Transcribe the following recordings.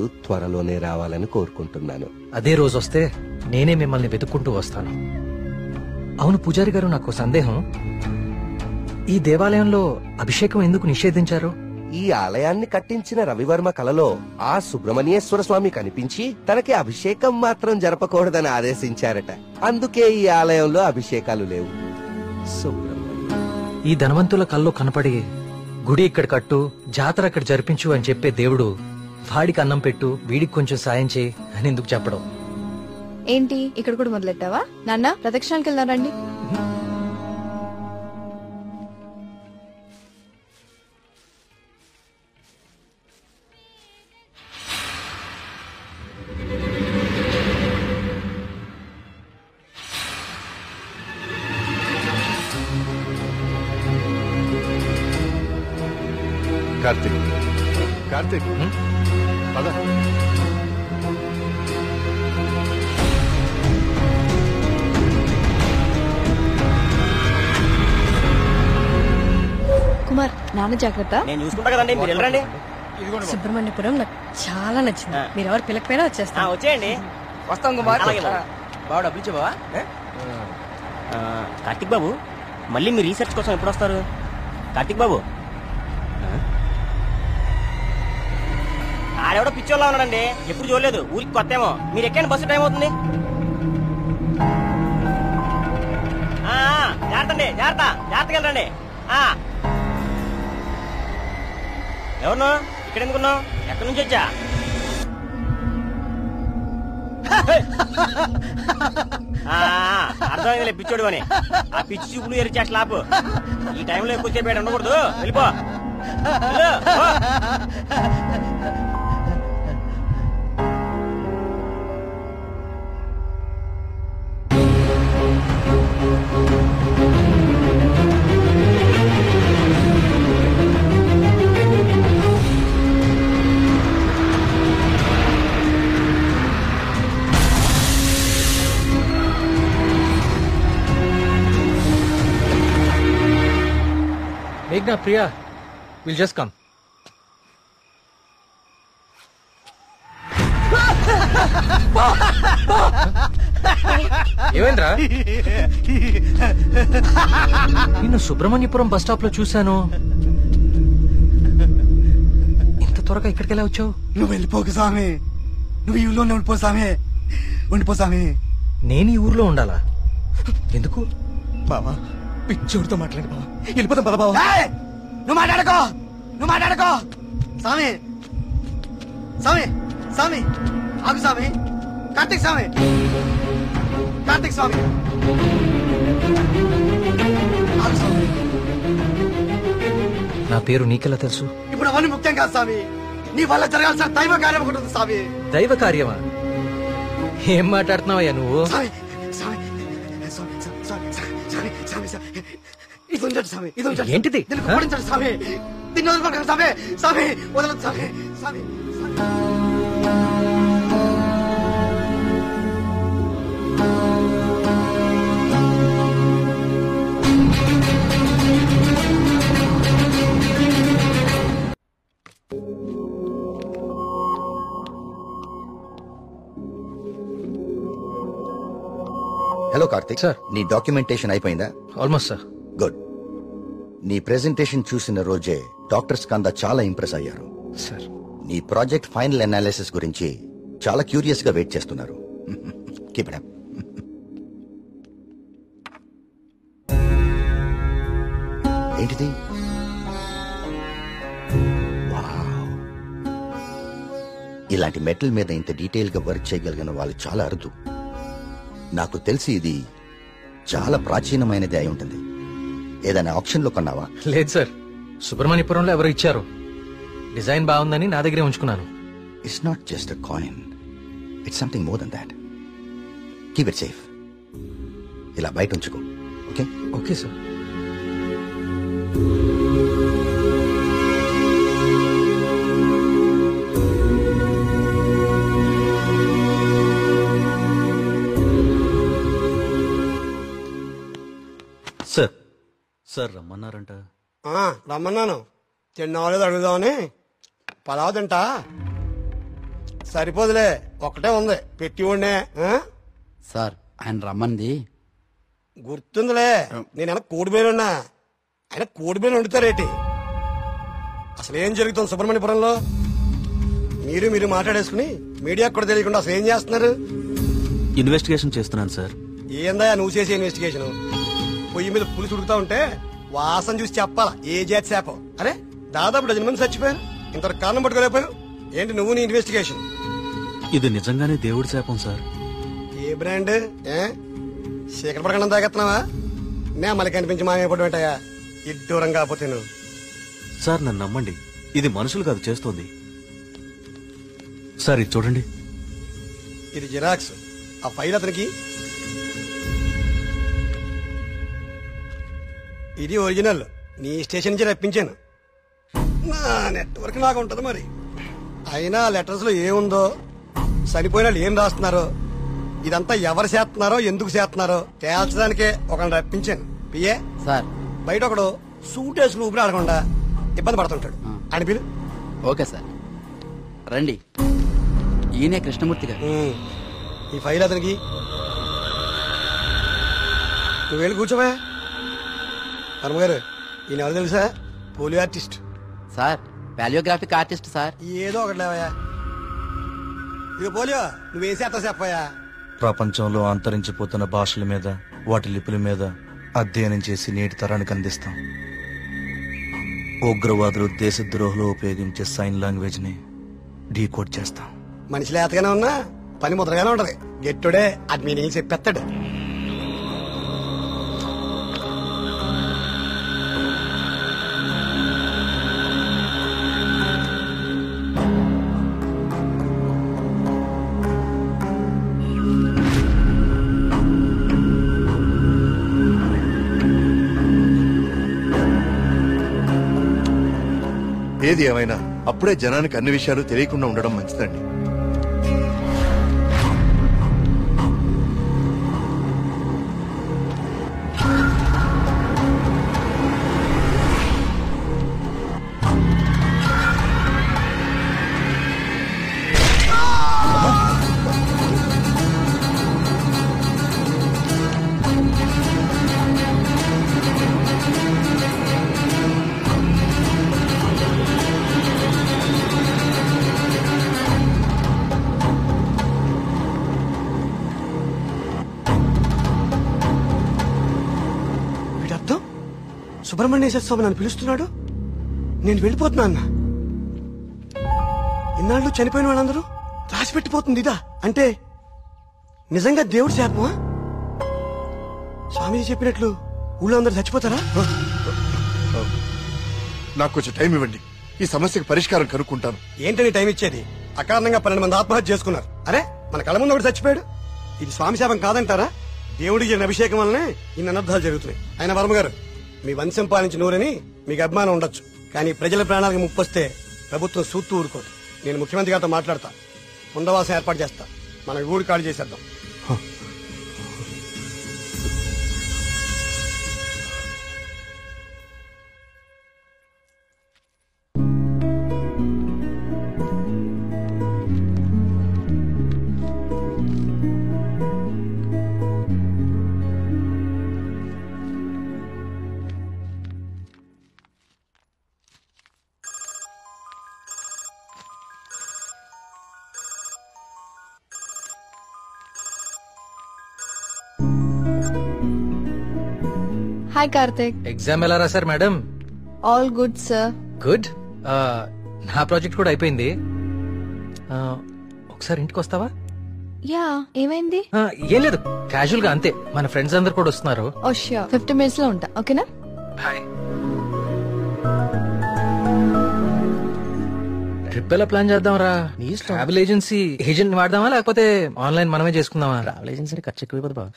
రోజు త్వరలోనే రావాలని కోరుకుంటున్నాను. అదే రోజు వస్తే నేనే మిమ్మల్ని వెతుక్కుంటూ వస్తాను. అవును పూజారి గారు, నాకు సందేహం. ఈ దేవాలయంలో అభిషేకం ఎందుకు నిషేధించారు? ఈ ఆలయాన్ని కట్టించిన రవివర్మ కలలో ఆ సుబ్రహ్మణ్యేశ్వర స్వామి కనిపించి తనకి అభిషేకం మాత్రం జరపకూడదని ఆదేశించారట. అందుకే ఈ ఆలయంలో అభిషేకాలు లేవు. ఈ ధనవంతుల కల్లో కనపడి గుడి ఇక్కడ కట్టు, జాతర అక్కడ జరిపించు అని చెప్పే దేవుడు వాడికి అన్నం పెట్టు, వీడికి కొంచెం సాయం చేయి అని ఎందుకు చెప్పడం? ఏంటి ఇక్కడ కూడా మొదలెట్టావా? నాన్న ప్రదక్షిణాలకు వెళ్దాం రండి. కార్తిక్, కార్తిక్, పద. కుమార్, నాన్న జాగ్రత్త. నేను చూసుకుంటా కదండి, మీరు వెళ్ళండి. సుబ్రహ్మణ్యపురం నాకు చాలా నచ్చింది. మీరు ఎవరు పిలకపోయినా వచ్చేస్తా. వచ్చేయండి. వస్తాం కుమార్. బాబు డబ్బులు ఇచ్చావా? కార్తిక్ బాబు, మళ్ళీ మీ రీసెర్చ్ కోసం ఎప్పుడు వస్తారు? కార్తిక్ బాబు, ఆడెవడో పిచ్చోళ్ళ ఉన్నాడండి, ఎప్పుడు చూడలేదు, ఊరికి కొత్త ఏమో. మీరు ఎక్కండి, బస్సు టైం అవుతుంది. జాగ్రత్త అండి, జాగ్రత్త, జాగ్రత్తగా వెళ్ళండి. ఎవరు ఇక్కడ ఎందుకున్నావు? ఎక్కడి నుంచి వచ్చా? అర్థమైందిలే పిచ్చోడు అని. ఆ పిచ్చి చూపులు ఎరిచా స్లాప్. ఈ టైంలో ఎక్కువసేపు ఉండకూడదు, వెళ్ళిపో. Meghna, Priya, we'll just come. ఏమైందిరా? నిన్ను సుబ్రహ్మణ్యపురం బస్ స్టాప్ లో చూశాను. ఇంత త్వరగా ఇక్కడికి ఎలా వచ్చావు? నువ్వు వెళ్ళిపోకు స్వామి, నువ్వు ఈ ఊళ్ళోనే ఉండిపో స్వామి, ఉండిపో స్వామి. నేను ఈ ఊర్లో ఉండాలా? ఎందుకు? బాబా పిచ్చోడితో మాట్లాడి బాబా, వెళ్ళిపోతాం పద బాబా. నువ్వు మాట్లాడుకో, నువ్వు మాట్లాడుకో. స్వామి, స్వామి, స్వామి, ఆగు స్వామి. కార్తీక్ స్వామి, కార్తీక్ స్వామి, ఆగు స్వామి. నా పేరు నీకెలా తెలుసు? ఇప్పుడు అవన్నీ ముఖ్యం కాదు స్వామి, నీ వల్ల జరగాల్సిన దైవ కార్యం ఒకటి ఉంది స్వామి. దైవ కార్యమా? ఏం మాట్లాడుతున్నావయ్యా నువ్వు? స్వామి, స్వామి, స్వామి, స్వామి, స్వామి, స్వామి, స్వామి, ఇది ఉంచండి స్వామి, ఇది ఉంచండి. ఏంటిది? దీన్ని కుమ్మరించండి స్వామి, దీన్ని వదలకండి స్వామి, స్వామి వదలదు స్వామి, స్వామి. Hello Karthik sir. నీ డాక్యుమెంటేషన్ అయిపోయిందా? Almost sir. గుడ్. నీ ప్రెజెంటేషన్ చూసిన రోజే డాక్టర్స్ కందా చాలా ఇంప్రెస్ అయ్యారు సార్. నీ ప్రాజెక్ట్ ఫైనల్ అనాలిసిస్ గురించి చాలా క్యూరియస్ గా వెయిట్ చేస్తున్నారు. Keep it up. ఏంటిది? వావ్. ఇలాంటి మెటల్ మీద ఇంత డీటెయిల్ గా వర్క్ చేయగలిగిన వాళ్ళు చాలా అరుదు. నాకు తెలిసి ఇది చాలా ప్రాచీనమైనది అయి ఉంటుంది. ఏదైనా ఆప్షన్ లో కొన్నావా? లేదు సార్, సుబ్రహ్మణ్యపురంలో ఎవరు ఇచ్చారు. డిజైన్ బాగుందని నా దగ్గరే ఉంచుకున్నాను. It's not just a coin, it's something more then that. Keep it safe. ఇలా బయట ఉంచుకో. Okay? Okay sir. Sir, sir రమ్మన్నారంట. రమ్మన్నాను, తిన్నావాలేదు అడుగుదామని. పలావ్ తింటా. సరిపోదులే, ఒక్కటే ఉంది పెట్టి ఉండే. సార్ ఆయన రమ్మంది. గుర్తుందిలే, నేను కోడిబేలున్నా, ఆయన కోడిబేలు వండుతారేటి? అసలు ఏం జరుగుతుంది సుబ్రహ్మణ్యపురంలో? మీరు మాట్లాడేసుకుని మీడియాకు కూడా తెలియకుండా అసలు ఏం చేస్తున్నారు? ఇన్వెస్టిగేషన్ చేస్తున్నాను సార్. ఏందా నువ్వు చేసే ఇన్వెస్టిగేషన్? పొయ్యి మీద పులుసు ఉడుకుతా ఉంటే వాసన చూసి చెప్పాలా ఏ జాతి శాపం? అరే దాదాపు 10 మంది చచ్చిపోయారు, ఇంతవరకు కారణం పట్టుకోలేకపోయావు ఏంటి నువ్వు నీ ఇన్వెస్టిగేషన్? ఇది నిజంగానే దేవుడి శాపం సార్. ఏ బ్రాండ్? శేఖర పడకుండా తాగెత్తున్నావా? నే మళ్ళీ కనిపించి మాయపడి పెట్టాయా ఇడ్డూరం కాకపోతే నువ్వు. సార్ నన్ను నమ్మండి, ఇది మనుషులు కాదు చేస్తోంది. సార్ ఇది చూడండి. ఇది జిరాక్స్. ఆ ఫైల్ అతనికి. ఇది ఒరిజినల్, నీ స్టేషన్ నుంచి రప్పించాను. నా నెట్వర్క్ నాకు ఉంటది మరి. అయినా లెటర్స్ లో ఏముందో, చనిపోయిన వాళ్ళు ఏం రాస్తున్నారో, ఇదంతా ఎవరు చేస్తున్నారో ఎందుకు చేస్తున్నారో తేల్చడానికే ఒకరిని రప్పించాను. పిఏ సార్ బయట ఒకడు సూట్ వేసుకుని ఊపిరి ఆడకుండా ఇబ్బంది పడుతుంటాడు, అని పిలు. ఓకే సార్ రండి. ఈయనే కృష్ణమూర్తి గారు. ఈ ఫైల్ అతనికి. నువ్వు వెళ్ళి కూర్చోవా. వర్మగారు ఈయన ఎవరు తెలుసా? Polio artist sir. Paleographic artist sir. ఏదో ఒకటి లేవయా. ఇక పోలియో నువ్వేం చేస్తా చెప్పయా. ప్రపంచంలో అంతరించిపోతున్న భాషల మీద, వాటి లిపుల మీద అధ్యయనం చేసి నేటి తరానికి అందిస్తాం. ఉగ్రవాదులు దేశద్రోహులు ఉపయోగించే సైన్ లాంగ్వేజ్ ని డీకోడ్ చేస్తాం. మనిషి లేతగానే ఉన్నా పని ముద్రగానే ఉంటది. గెట్టుడే అది మీ నేను చెప్పేస్తాడు. ఏది ఏమైనా అప్పుడే జనానికి అన్ని విషయాలు తెలియకుండా ఉండడం మంచిదండి. సుబ్రహ్మణ్యేశ్వర స్వామి నన్ను పిలుస్తున్నాడు, నేను వెళ్ళిపోతున్నా అన్న. ఇన్నాళ్ళు చనిపోయిన వాళ్ళందరూ రాసిపెట్టిపోతుంది ఇదా? అంటే నిజంగా దేవుడి శాపమా? స్వామీజీ చెప్పినట్లు ఊళ్ళో అందరు చచ్చిపోతారా? నాకు కొంచెం టైం ఇవ్వండి, ఈ సమస్యకు పరిష్కారం కనుక్కుంటాను. ఏంటని టైం ఇచ్చేది? అకారణంగా 12 మంది ఆత్మహత్య చేసుకున్నారు. అరే మన కళ్ళ ముందు ఒకటి చచ్చిపోయాడు. ఇది స్వామి శాపం కాదంటారా? దేవుడికి జరిగిన అభిషేకం వల్లనే ఇన్ని అనర్థాలు జరుగుతున్నాయి. ఆయన వర్మగారు, మీ వంశం పాలించి నూరని మీకు అభిమానం ఉండొచ్చు, కానీ ప్రజల ప్రాణాలకు ముప్పొస్తే ప్రభుత్వం సూత్తూ ఊరుకోదు. నేను ముఖ్యమంత్రి గారితో మాట్లాడతా, పునరావాసం ఏర్పాటు చేస్తా. మన ఊరు ఖాళీ చేసేద్దాం. హాయ్ కార్తిక్. ఎగ్జామ్ ఎలా రాశారు madam? All good sir. Good. నా ప్రాజెక్ట్ కూడా అయిపోయింది. ఒకసారి ఇంటికి వస్తావా? యా, ఏమైంది? ఏం లేదు, క్యాజువల్ గా అంతే. మన ఫ్రెండ్స్ అందరు కూడా వస్తున్నారు. ఓ ష్యూర్, 50 minutes లో ఉంటా. ఓకేనా? బాయ్. ట్రిప్ ఎలా ప్లాన్ చేద్దాం రా? ట్రావెల్ ఏజెన్సీ ఏజెంట్ వాడదామా లేకపోతే ఆన్లైన్ మనమే చేసుకుందామా? ట్రావెల్ ఏజెన్సీ ఖర్చు ఎక్కువ బాబు.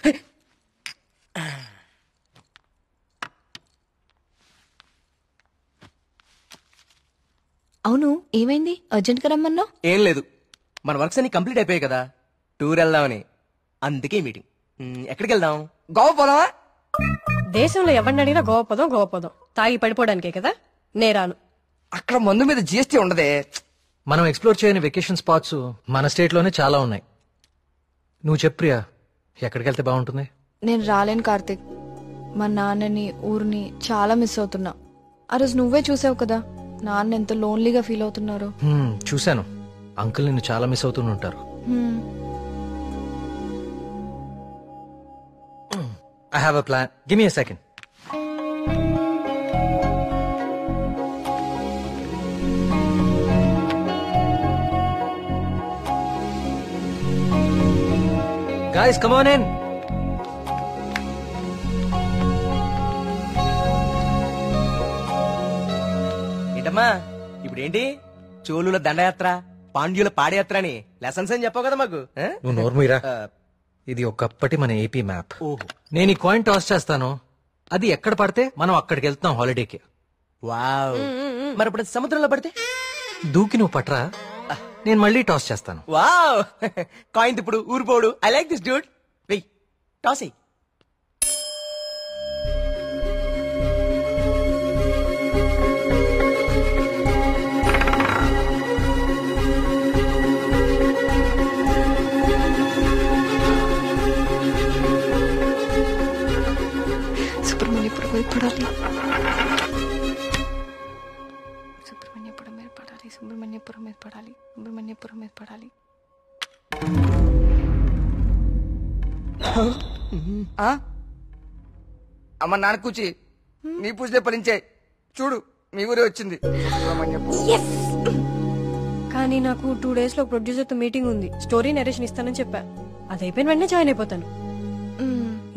అవును, ఏమైంది? అర్జెంట్ గా రమ్మన్నావు? ఏం లేదు, మన వర్క్స్ అన్ని కంప్లీట్ అయిపోయాయి కదా, టూర్ వెళ్దామని. అందుకే మీటింగ్. ఎక్కడికి వెళ్దాం? గోవా పోదామా? దేశంలో ఎవరిని అడిగినా గోవపదం తాగి పడిపోవడానికే కదా. నేరాను. అక్కడ మందు మీద జిఎస్టీ ఉండదే. మనం ఎక్స్ప్లోర్ చేయని వెకేషన్ స్పాట్స్ మన స్టేట్ లోనే చాలా ఉన్నాయి. నువ్వు చెప్పు ప్రియా, ఎక్కడికి వెళ్తే బాగుంటుంది? నేను రాలేను కార్తిక్. మా నాన్నని ఊరిని చాలా మిస్ అవుతున్నా. ఆ రోజు నువ్వే చూసావు కదా నాన్న ఎంత లోన్లీగా ఫీల్ అవుతున్నారు. చూశాను. అంకుల్ నిన్ను చాలా మిస్ అవుతూ ఉంటారు. I have a plan. Give me a second. Guys, come on in. ఏంటమ్మా ఇప్పుడేంటి? చోళుల దండయాత్ర, పాండ్యుల పాదయాత్ర అని లెసన్స్ అని చెప్పావు కదా మాకు. నువ్వు నోర్మీరా. ఇది ఒకప్పటి మన ఏపీ మ్యాప్. ఓహో. నేను ఈ కాయిన్ టాస్ చేస్తాను, అది ఎక్కడ పడితే మనం అక్కడికి వెళ్తాం హాలిడేకి. వావ్. మరి ఇప్పుడు సముద్రంలో పడితే? దూకి నువ్వు పట్రా, నేను మళ్ళీ టాస్ చేస్తాను. వావ్. కాయిన్ ఇప్పుడు ఊరిపోడు. I like this dude. వెయ్ టాస్ ఎయ్. సుబ్రహ్మణ్యపురం మీద పడాలి. సుబ్రహ్మణ్యపురం మీద పడాలి. సుబ్రహ్మణ్యపురం మీద పడాలి. సుబ్రహ్మణ్యపురం మీద పడాలి. అమ్మ నాన్న కూచి నీ పూజలే ఫలించాయి. చూడు మీ ఊరే వచ్చింది. కానీ నాకు 2 days లో ప్రొడ్యూసర్ తో మీటింగ్ ఉంది. స్టోరీ నరేషన్ ఇస్తానని చెప్పా. అది అయిపోయిన వెంటనే జాయిన్ అయిపోతాను.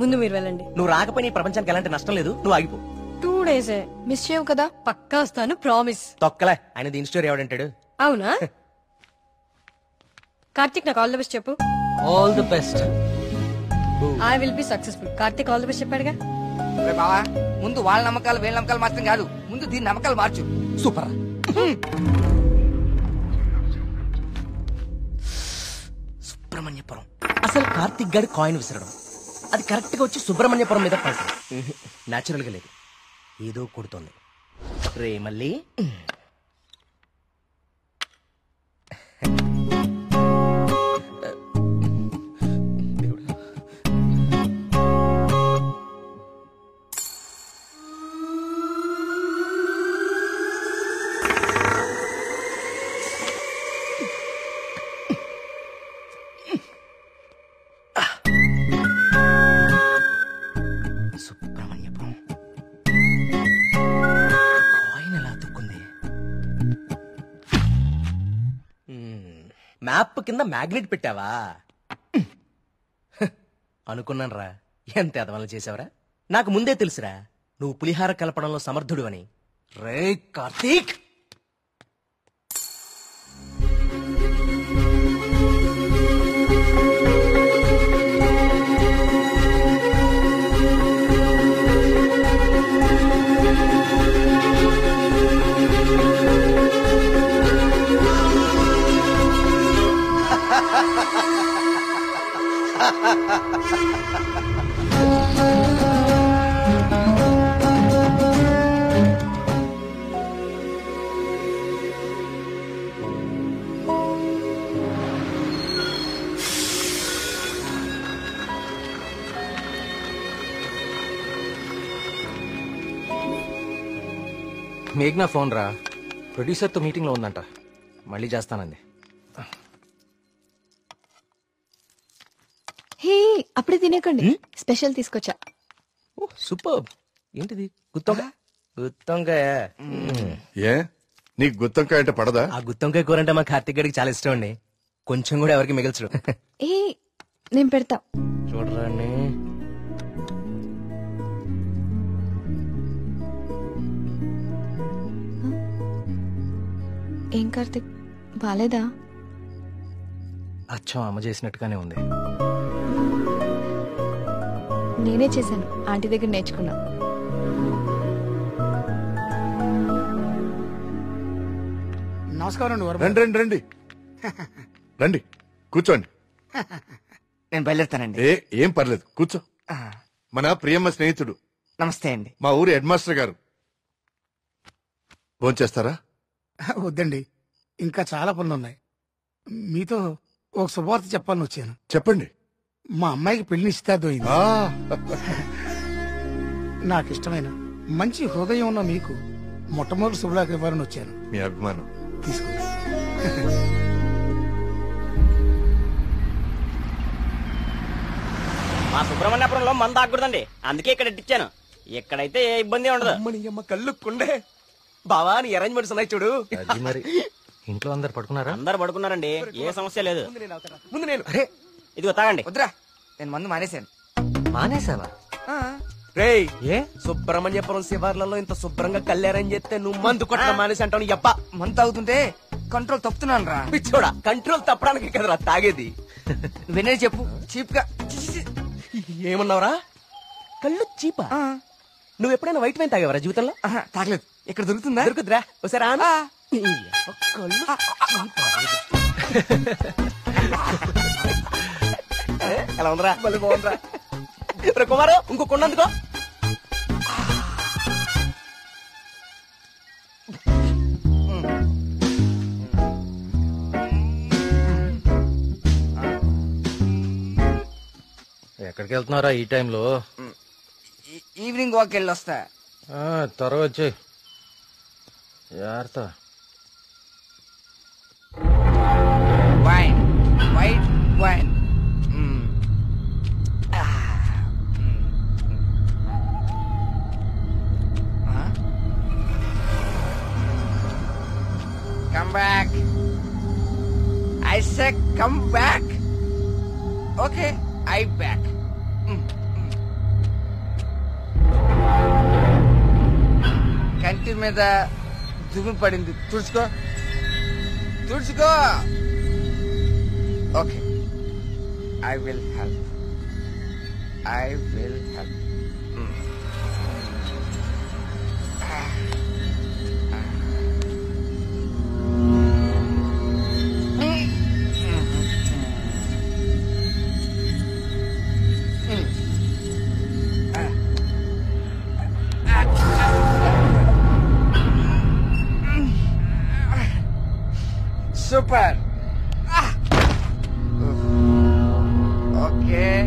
ముందు మీరు వెళ్ళండి. నువ్వు రాకపోయినా ఈ ప్రపంచానికి ఎలాంటి నష్టం లేదు. నువ్వు ఆగిపో. 2 days మిస్ చేయవు కదా? పక్కా వస్తాను, ప్రామిస్. తొక్కలే. ఆయన దీని స్టోరీ ఎవడంటాడు? అవునా? కార్తిక్ నాకు ఆల్ ది బెస్ట్ చెప్పు. All the best. I will be successful. Karthik all the best చెప్పాడుగా. బావా ముందు వాళ్ళ నమ్మకాలు వీళ్ళ నమ్మకాలు మాత్రం కాదు, ముందు దీని నమ్మకాలు మార్చు. సూపర్. సుబ్రహ్మణ్యపురం. అసలు కార్తిక్ గారి కాయిన్ విసరడం అది కరెక్ట్ గా వచ్చి సుబ్రహ్మణ్యపురం మీద పడుతుంది. న్యాచురల్ గా లేదు, ఏదో కొడుతోంది. రే మళ్ళీ సుబ్రహ్మణ్యపురం కాయిన్ ఎలా తుక్కుంది? మ్యాప్ కింద మ్యాగ్నెట్ పెట్టావా? అనుకున్నాను రా. ఎంత ఎదవలు చేసావరా. నాకు ముందే తెలుసురా నువ్వు పులిహార కలపడంలో సమర్థుడు అని. రే కార్తీక్, మేఘ్నా ఫోన్ రా. ప్రొడ్యూసర్ తో మీటింగ్ లో ఉందంట, మళ్ళీ చేస్తానంది. హే అప్పుడే తినేకండి, స్పెషల్ తీసుకొచ్చా. సూపర్. ఏంటిది? గుత్తొంకాయ. గుత్తొంకాయ. ఏ నీకు గుత్తొంకాయ అంటే పడదా? ఆ గుత్తొంకాయ కూర అంటే మా కార్తీక్ గడికి చాలా ఇష్టం అండి. కొంచెం కూడా ఎవరికి మిగల్చడు. ఏ నేను పెడతా. చూడరాని ఏం కార్తిక్ బాలేదా? అచ్చం అమ్మ చేసినట్టుగానే ఉంది. నేనే చేశాను, ఆంటీ దగ్గర నేర్చుకున్నా. నమస్కారం. రండి రండి రండి రండి కూర్చోండి. నేను బయలుదేరుతానండి. ఏం పర్లేదు, కూర్చో. మన ప్రియమ్మ స్నేహితుడు. నమస్తే అండి. మా ఊరి హెడ్ మాస్టర్ గారు. భోంచేస్తారా? వద్దండి, ఇంకా చాలా పనులున్నాయి. మీతో ఒక శుభవార్త చెప్పాలని వచ్చాను. చెప్పండి. మా అమ్మాయికి పెళ్లి నిశ్చితార్థమైంది. ఆ, నాకు ఇష్టమైన మంచి హృదయం ఉన్న మీకు మొట్టమొదటి శుభలాకి ఇవ్వాలని వచ్చాను. మీ అభిమానం. తీసుకో. మా సుబ్రహ్మణ్యపురంలో మంద ఆకూడదండి, అందుకే ఇక్కడ ఇట్టించాను. ఇక్కడైతే ఏ ఇబ్బంది ఉండదు. అమ్మ కళ్ళు కుండే బావా, నీ అరేంజ్మెంట్స్ ఉన్నాయి చూడు. అది మరి ఇంట్లో అందరు పడుకున్నారా? అందరు పడుకున్నారండి, ఏ సమస్య లేదు. ముందు నేను ఇదిగో తాగండి. వద్దురా, నేను మందు మానేశాను. మానేసావా? రేయ్, ఏ సుబ్రహ్మణ్యపురం శివార్లలో ఇంత శుభ్రంగా కళ్ళు అరేంజ్ చేస్తే నువ్వు మందు కొట్టడం మానేసి అంటావు. నీ అబ్బా, మందు తాగుతుంటే కంట్రోల్ తప్పుతున్నాను రా. పిచ్చోడా, కంట్రోల్ తప్పడానికి కదరా తాగేది. నువ్వెన్నే చెప్పు, చీప్ గా. ఏమన్నావురా? కళ్ళు చీపా? నువ్వు ఎప్పుడైనా వైట్ వైన్ తాగేవరా జీవితంలో? తాగలేదు. ఇక్కడ దొరుకుతుందా? దొరుకుతురా? ఒకసారి ఆను. ఎలా ఉందిరా? మళ్ళీ బాగుందిరా. కుమారు, ఇంకో కొండందుకో. ఎక్కడికి వెళ్తున్నారా ఈ టైంలో? ఈవినింగ్ వాక్ వెళ్ళి వస్తా. త్వరగా వచ్చి జాగ్రత్త. Wine, white wine. Come back. I said come back. Okay, I back. కంటి మీద దుమ్ము పడింది, తుడుచుకో తుడుచుకో. Okay, I will help. I will help. Super. Okay.